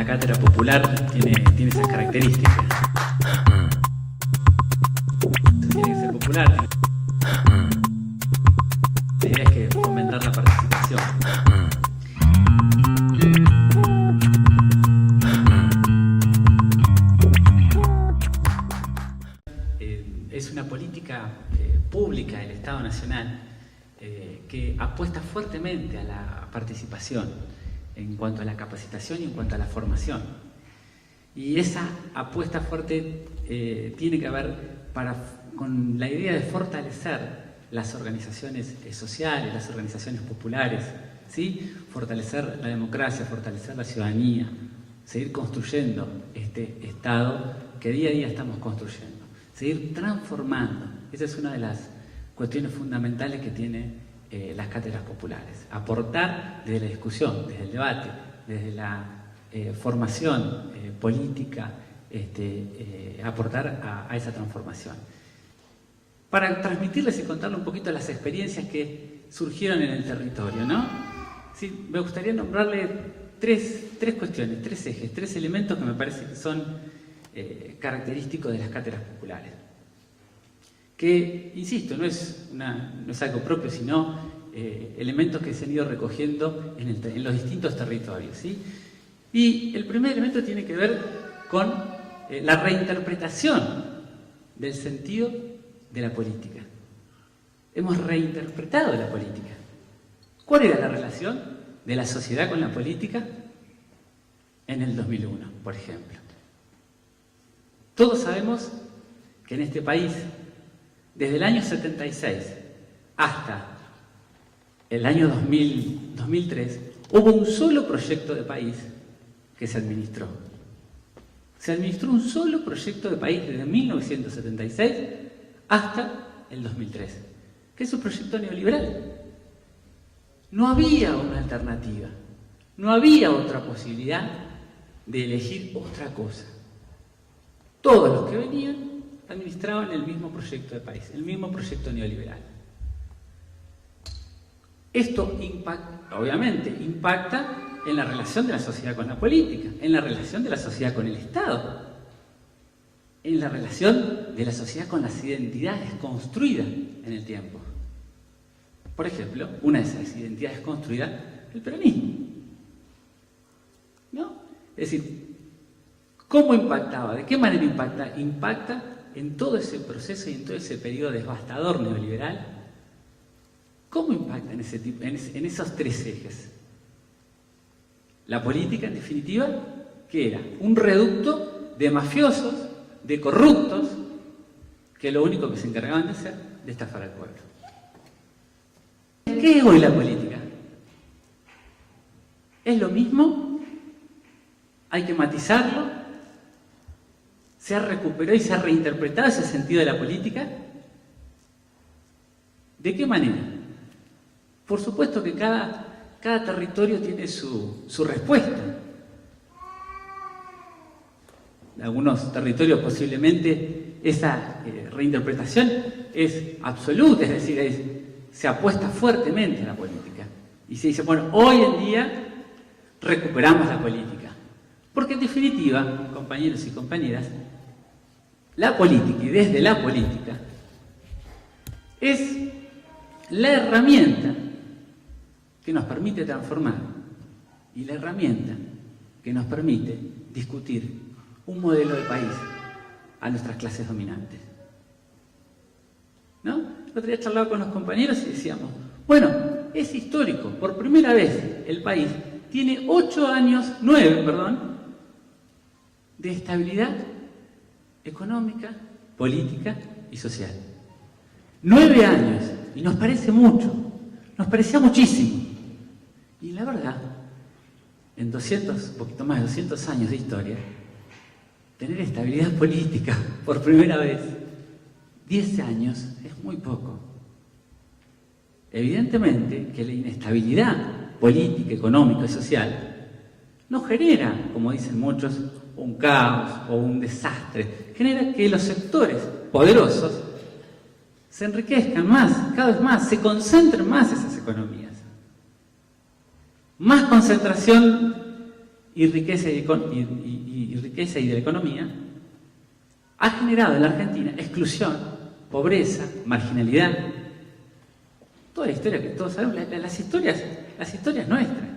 la cátedra popular tiene esas características. Tiene que ser popular. La idea es que fomentar la participación. Es una política pública del Estado Nacional que apuesta fuertemente a la participación en cuanto a la capacitación y en cuanto a la formación. Y esa apuesta fuerte tiene que ver con la idea de fortalecer las organizaciones sociales, las organizaciones populares, ¿sí? Fortalecer la democracia, fortalecer la ciudadanía, seguir construyendo este Estado que día a día estamos construyendo, seguir transformando. Esa es una de las cuestiones fundamentales que tiene las cátedras populares. Aportar desde la discusión, desde el debate, desde la formación política, aportar a esa transformación. Para transmitirles y contarles un poquito las experiencias que surgieron en el territorio, ¿no? Sí, me gustaría nombrarle tres cuestiones, tres ejes, tres elementos que me parece que son característicos de las cátedras populares. Que, insisto, no es algo propio, sino elementos que se han ido recogiendo en los distintos territorios, ¿sí? Y el primer elemento tiene que ver con la reinterpretación del sentido de la política. Hemos reinterpretado la política. ¿Cuál era la relación de la sociedad con la política en el 2001, por ejemplo? Todos sabemos que en este país, desde el año 76 hasta el año 2003, hubo un solo proyecto de país que se administró. Se administró un solo proyecto de país desde 1976 hasta el 2003, que es un proyecto neoliberal. No había una alternativa, no había otra posibilidad de elegir otra cosa. Todos los que venían administraban el mismo proyecto de país, el mismo proyecto neoliberal. Esto obviamente impacta en la relación de la sociedad con la política, en la relación de la sociedad con el Estado, en la relación de la sociedad con las identidades construidas en el tiempo. Por ejemplo, una de esas identidades construidas, el peronismo, ¿no? Es decir, ¿cómo impactaba? ¿De qué manera impacta? Impacta en todo ese proceso y en todo ese periodo devastador neoliberal. ¿Cómo impacta en esos tres ejes? La política, en definitiva, que era un reducto de mafiosos, de corruptos, que lo único que se encargaban de hacer, de estafar al pueblo. ¿Qué es hoy la política? ¿Es lo mismo? ¿Hay que matizarlo? ¿Se ha recuperado y se ha reinterpretado ese sentido de la política? ¿De qué manera? Por supuesto que cada territorio tiene su respuesta. En algunos territorios posiblemente esa reinterpretación es absoluta, es decir, se apuesta fuertemente a la política. Y se dice, bueno, hoy en día recuperamos la política. Porque en definitiva, compañeros y compañeras, la política y desde la política es la herramienta que nos permite transformar y la herramienta que nos permite discutir un modelo de país a nuestras clases dominantes. ¿No? El otro día charlaba con los compañeros y decíamos, bueno, es histórico, por primera vez el país tiene 9 de estabilidad económica, política y social. 9 años, y nos parece mucho, nos parecía muchísimo. Y la verdad, en un poquito más de 200 años de historia, tener estabilidad política por primera vez, 10 años, es muy poco. Evidentemente que la inestabilidad política, económica y social no genera, como dicen muchos, un caos o un desastre. Genera que los sectores poderosos se enriquezcan más, cada vez más, se concentren más esas economías. Más concentración y riqueza y riqueza y de la economía, ha generado en la Argentina exclusión, pobreza, marginalidad. Toda la historia que todos sabemos, las historias nuestras,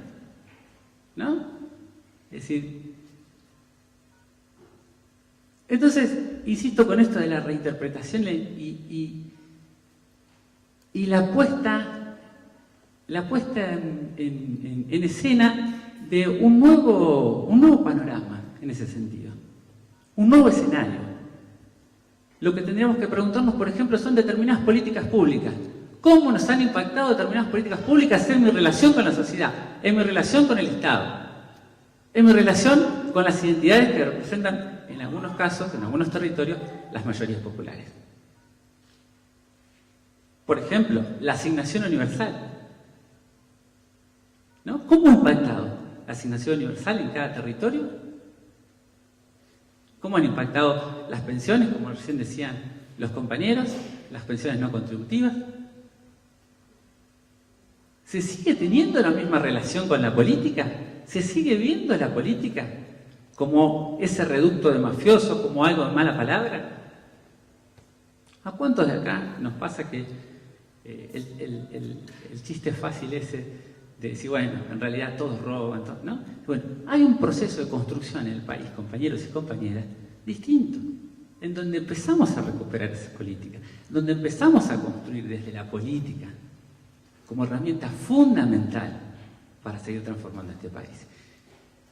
¿no? Es decir, entonces, insisto con esto de la reinterpretación y la puesta en escena de un nuevo panorama en ese sentido, un nuevo escenario. Lo que tendríamos que preguntarnos, por ejemplo, son determinadas políticas públicas. ¿Cómo nos han impactado determinadas políticas públicas en mi relación con la sociedad, en mi relación con el Estado, en mi relación con las identidades que representan, en algunos casos, en algunos territorios, las mayorías populares? Por ejemplo, la asignación universal, ¿no? ¿Cómo ha impactado la asignación universal en cada territorio? ¿Cómo han impactado las pensiones, como recién decían los compañeros, las pensiones no contributivas? ¿Se sigue teniendo la misma relación con la política? ¿Se sigue viendo la política como ese reducto de mafiosos, como algo de mala palabra? ¿A cuántos de acá nos pasa que el chiste fácil ese de decir, bueno, en realidad todos roban, ¿no? Bueno, hay un proceso de construcción en el país, compañeros y compañeras, distinto, en donde empezamos a recuperar esas políticas, donde empezamos a construir desde la política como herramienta fundamental para seguir transformando este país.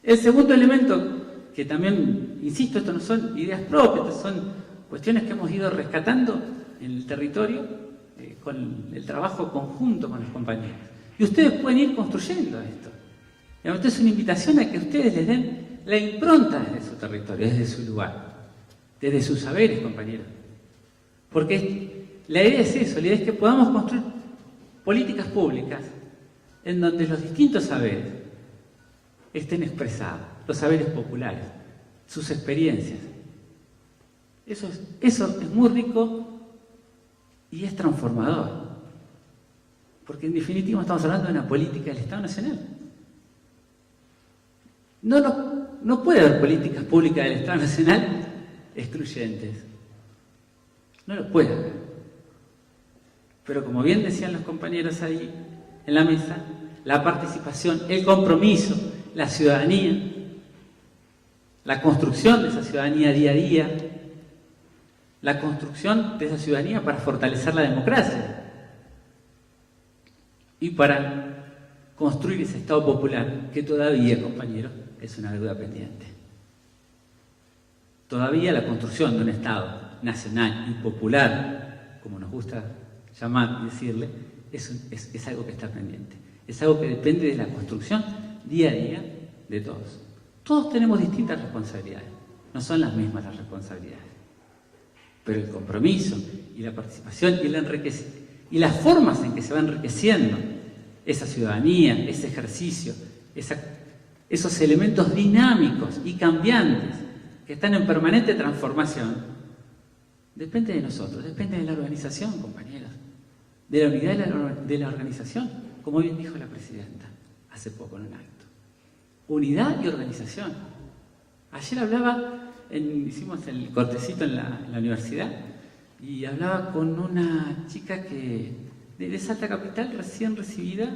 El segundo elemento, que también, insisto, esto no son ideas propias, estas son cuestiones que hemos ido rescatando en el territorio con el trabajo conjunto con los compañeros. Y ustedes pueden ir construyendo esto. Esto es una invitación a que ustedes les den la impronta desde su territorio, desde su lugar, desde sus saberes, compañeros. Porque la idea es eso, la idea es que podamos construir políticas públicas en donde los distintos saberes estén expresados, los saberes populares, sus experiencias. Eso es muy rico y es transformador. Porque en definitiva estamos hablando de una política del Estado Nacional. No puede haber políticas públicas del Estado Nacional excluyentes. No lo puede haber. Pero como bien decían los compañeros ahí en la mesa, la participación, el compromiso, la ciudadanía, la construcción de esa ciudadanía día a día, la construcción de esa ciudadanía para fortalecer la democracia y para construir ese Estado popular que todavía, compañeros, es una deuda pendiente. Todavía la construcción de un Estado nacional y popular, como nos gusta llamar y decirle, es algo que está pendiente. Es algo que depende de la construcción día a día de todos. Todos tenemos distintas responsabilidades, no son las mismas las responsabilidades. Pero el compromiso y la participación y las formas en que se va enriqueciendo esa ciudadanía, ese ejercicio, esos elementos dinámicos y cambiantes que están en permanente transformación, depende de nosotros, depende de la organización, compañeros, de la unidad de la organización, como bien dijo la presidenta hace poco en un acto. Unidad y organización. Ayer hablaba, hicimos el cortecito en la universidad, y hablaba con una chica que de Salta Capital, recién recibida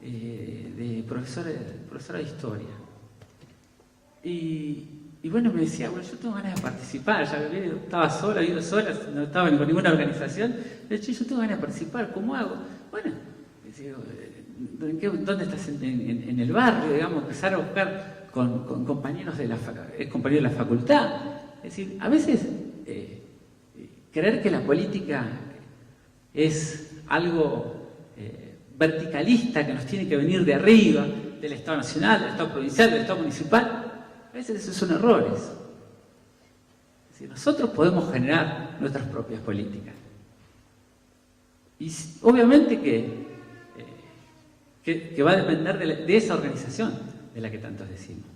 de profesora de historia. Y bueno, me decía, bueno, yo tengo ganas de participar, ya estaba sola, vivo sola, no estaba con ninguna organización. De hecho, yo tengo ganas de participar, ¿cómo hago? Bueno, ¿dónde estás? En el barrio, digamos, empezar a buscar con compañeros de la facultad. Es decir, a veces creer que la política es algo verticalista, que nos tiene que venir de arriba, del Estado Nacional, del Estado Provincial, del Estado Municipal, a veces esos son errores. Es decir, nosotros podemos generar nuestras propias políticas. Y obviamente que va a depender de esa organización de la que tantos decimos.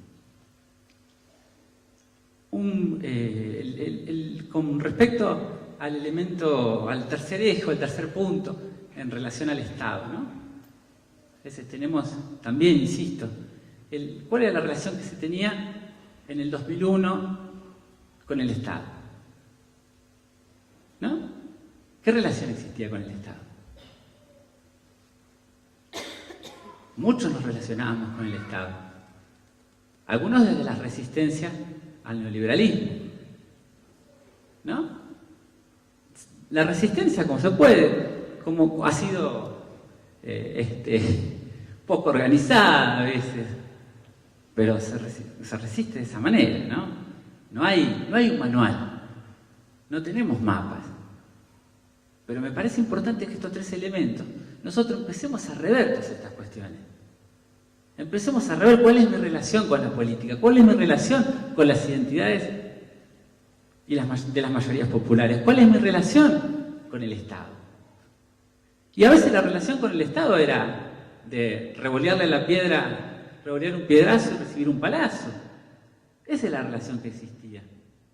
Con respecto al elemento, al tercer eje, al tercer punto, en relación al Estado, ¿no? A veces tenemos también, insisto, cuál era la relación que se tenía en el 2001 con el Estado. ¿No? ¿Qué relación existía con el Estado? Muchos nos relacionábamos con el Estado. Algunos desde la resistencia al neoliberalismo. ¿No? La resistencia como se puede, como ha sido poco organizada a veces, pero se resiste de esa manera, ¿no? No hay un manual, no tenemos mapas. Pero me parece importante que estos tres elementos, nosotros empecemos a rever todas estas cuestiones. Empecemos a rever cuál es mi relación con la política, cuál es mi relación con las identidades y de las mayorías populares, cuál es mi relación con el Estado. Y a veces la relación con el Estado era de revolearle la piedra, revolear un piedrazo y recibir un palazo. Esa es la relación que existía.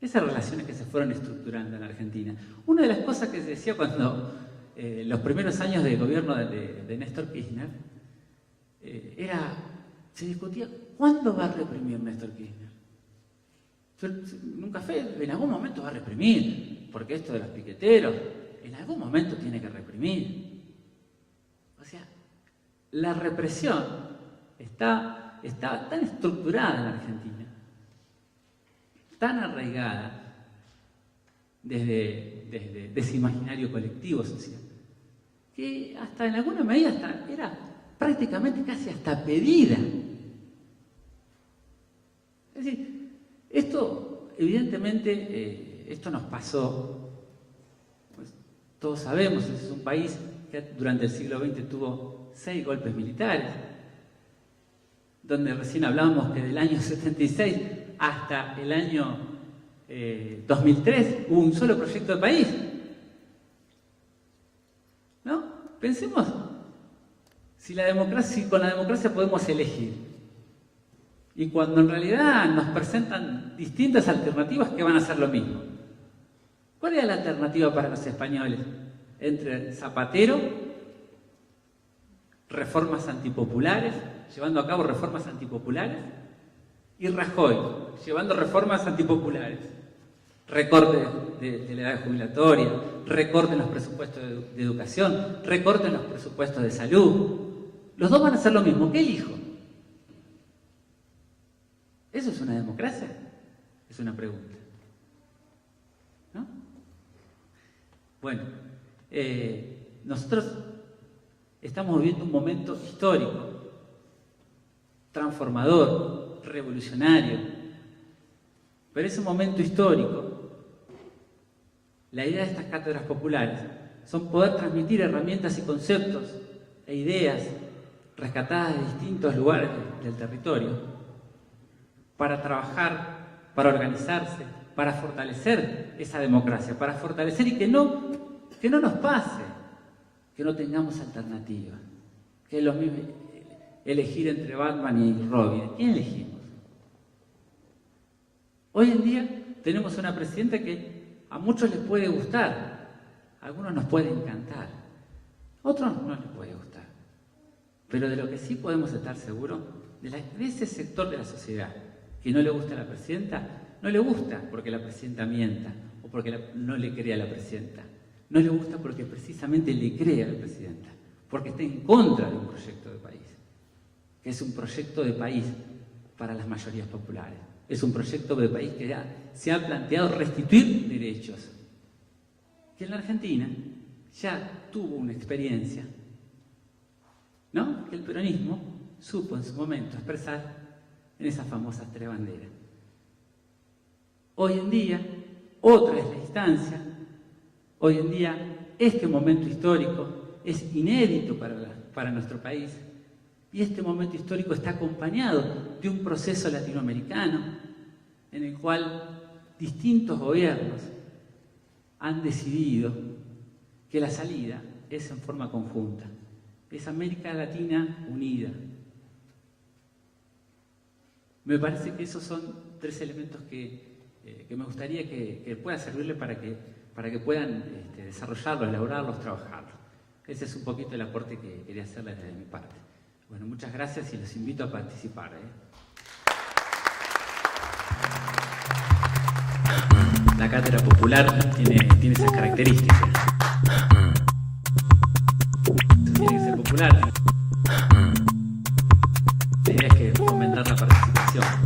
Esas relaciones que se fueron estructurando en Argentina. Una de las cosas que se decía cuando los primeros años de gobierno de Néstor Kirchner se discutía ¿cuándo va a reprimir Néstor Kirchner? Nunca en algún momento va a reprimir, porque esto de los piqueteros, en algún momento tiene que reprimir. O sea, la represión está tan estructurada en Argentina, tan arraigada desde ese imaginario colectivo social, que hasta en alguna medida era prácticamente casi hasta pedida. Es decir, esto evidentemente esto nos pasó, pues, todos sabemos, es un país que durante el siglo XX tuvo 6 golpes militares, donde recién hablábamos que del año 76 hasta el año 2003 hubo un solo proyecto de país. ¿No? Pensemos si con la democracia podemos elegir. Y cuando en realidad nos presentan distintas alternativas que van a hacer lo mismo. ¿Cuál era la alternativa para los españoles? Entre Zapatero, reformas antipopulares, llevando a cabo reformas antipopulares, y Rajoy, llevando reformas antipopulares. Recorte de la edad jubilatoria, recorte en los presupuestos de educación, recorte en los presupuestos de salud. Los dos van a hacer lo mismo. ¿Qué elijo? ¿Eso es una democracia? Es una pregunta. ¿No? Bueno, nosotros estamos viviendo un momento histórico, transformador, revolucionario. Pero ese momento histórico, la idea de estas cátedras populares son poder transmitir herramientas y conceptos e ideas rescatadas de distintos lugares del territorio para trabajar, para organizarse, para fortalecer esa democracia, para fortalecer y que no nos pase, que no tengamos alternativas, que es lo mismo elegir entre Batman y Robin. ¿Quién elegimos? Hoy en día tenemos una presidenta que a muchos les puede gustar, a algunos nos puede encantar, a otros no les puede gustar. Pero de lo que sí podemos estar seguros, de ese sector de la sociedad que no le gusta a la presidenta, no le gusta porque la presidenta mienta o porque no le cree a la presidenta. No le gusta porque precisamente le cree a la presidenta, porque está en contra de un proyecto de país, que es un proyecto de país para las mayorías populares. Es un proyecto de país que se ha planteado restituir derechos, que en la Argentina ya tuvo una experiencia, ¿no? Que el peronismo supo en su momento expresar en esas famosas 3 banderas. Hoy en día, otra es la instancia. Hoy en día, este momento histórico es inédito para nuestro país. Y este momento histórico está acompañado de un proceso latinoamericano en el cual distintos gobiernos han decidido que la salida es en forma conjunta. Es América Latina unida. Me parece que esos son 3 elementos que me gustaría que puedan servirle para que puedan desarrollarlos, elaborarlos, trabajarlos. Ese es un poquito el aporte que quería hacerles desde mi parte. Bueno, muchas gracias y los invito a participar. La cátedra popular tiene esas características. Tiene que ser popular. La idea es que fomentar la participación.